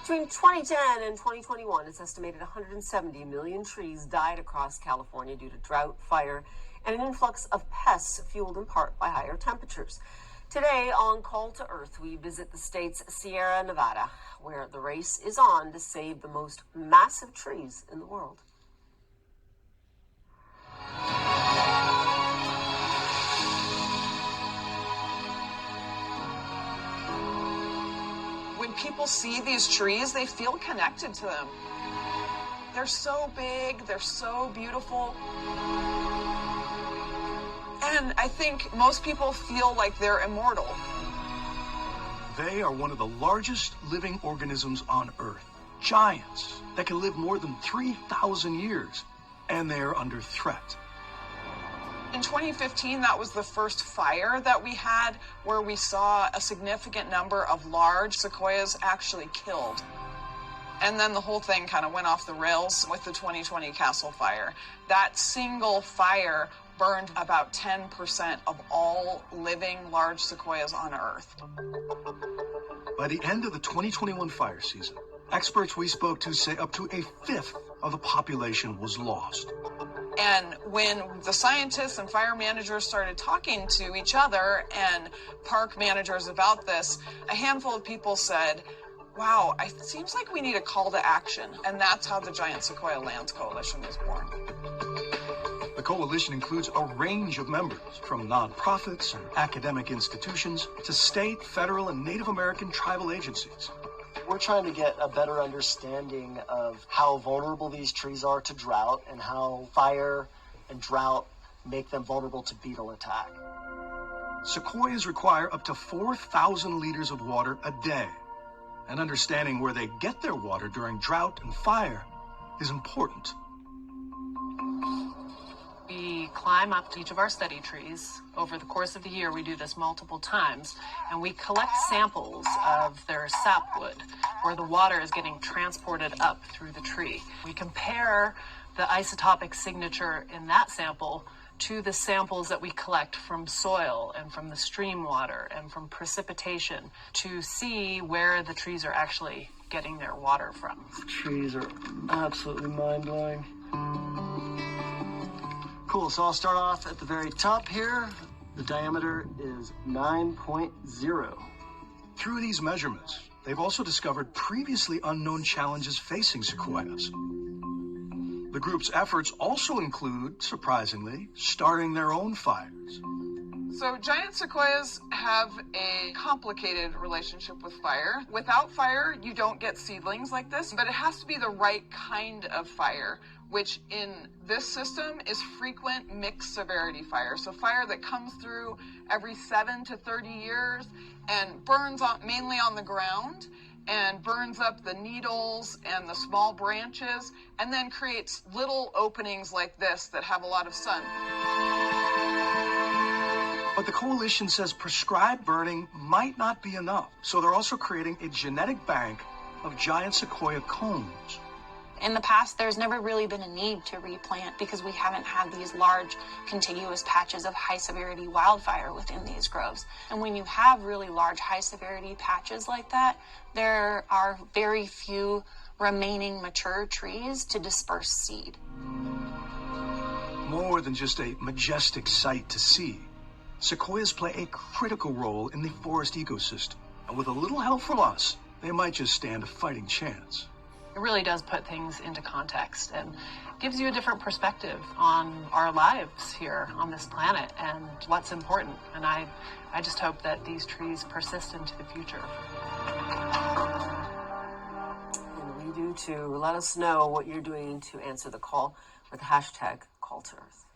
Between 2010 and 2021, it's estimated 170 million trees died across California due to drought, fire, and an influx of pests fueled in part by higher temperatures. Today on Call to Earth, we visit the state's Sierra Nevada, where the race is on to save the most massive trees in the world. When people see these trees, they feel connected to them. They're so big, they're so beautiful. And I think most people feel like they're immortal. They are one of the largest living organisms on Earth. Giants that can live more than 3,000 years, and they are under threat. In 2015, that was the first fire that we had where we saw a significant number of large sequoias actually killed. And then the whole thing kind of went off the rails with the 2020 Castle Fire. That single fire burned about 10% of all living large sequoias on Earth. By the end of the 2021 fire season, experts we spoke to say up to a fifth of the population was lost. And when the scientists and fire managers started talking to each other and park managers about this, a handful of people said, wow, it seems like we need a call to action. And that's how the Giant Sequoia Lands Coalition was born. The coalition includes a range of members, from nonprofits and academic institutions to state, federal, and Native American tribal agencies. We're trying to get a better understanding of how vulnerable these trees are to drought and how fire and drought make them vulnerable to beetle attack. Sequoias require up to 4,000 liters of water a day, and understanding where they get their water during drought and fire is important. We climb up to each of our study trees. Over the course of the year, we do this multiple times, and we collect samples of their sapwood, where the water is getting transported up through the tree. We compare the isotopic signature in that sample to the samples that we collect from soil and from the stream water and from precipitation to see where the trees are actually getting their water from. The trees are absolutely mind-blowing. Cool, so I'll start off at the very top here. The diameter is 9.0. Through these measurements, they've also discovered previously unknown challenges facing sequoias. The group's efforts also include, surprisingly, starting their own fires. So giant sequoias have a complicated relationship with fire. Without fire, you don't get seedlings like this, but it has to be the right kind of fire, which in this system is frequent mixed severity fire. So fire that comes through every 7 to 30 years and burns mainly on the ground and burns up the needles and the small branches and then creates little openings like this that have a lot of sun. But the coalition says prescribed burning might not be enough, so they're also creating a genetic bank of giant sequoia cones. In the past, there's never really been a need to replant because we haven't had these large contiguous patches of high-severity wildfire within these groves. And when you have really large high-severity patches like that, there are very few remaining mature trees to disperse seed. More than just a majestic sight to see, sequoias play a critical role in the forest ecosystem. And with a little help from us, they might just stand a fighting chance. It really does put things into context and gives you a different perspective on our lives here on this planet and what's important. And I just hope that these trees persist into the future. And we do too. Let us know what you're doing to answer the call with the hashtag CallToEarth.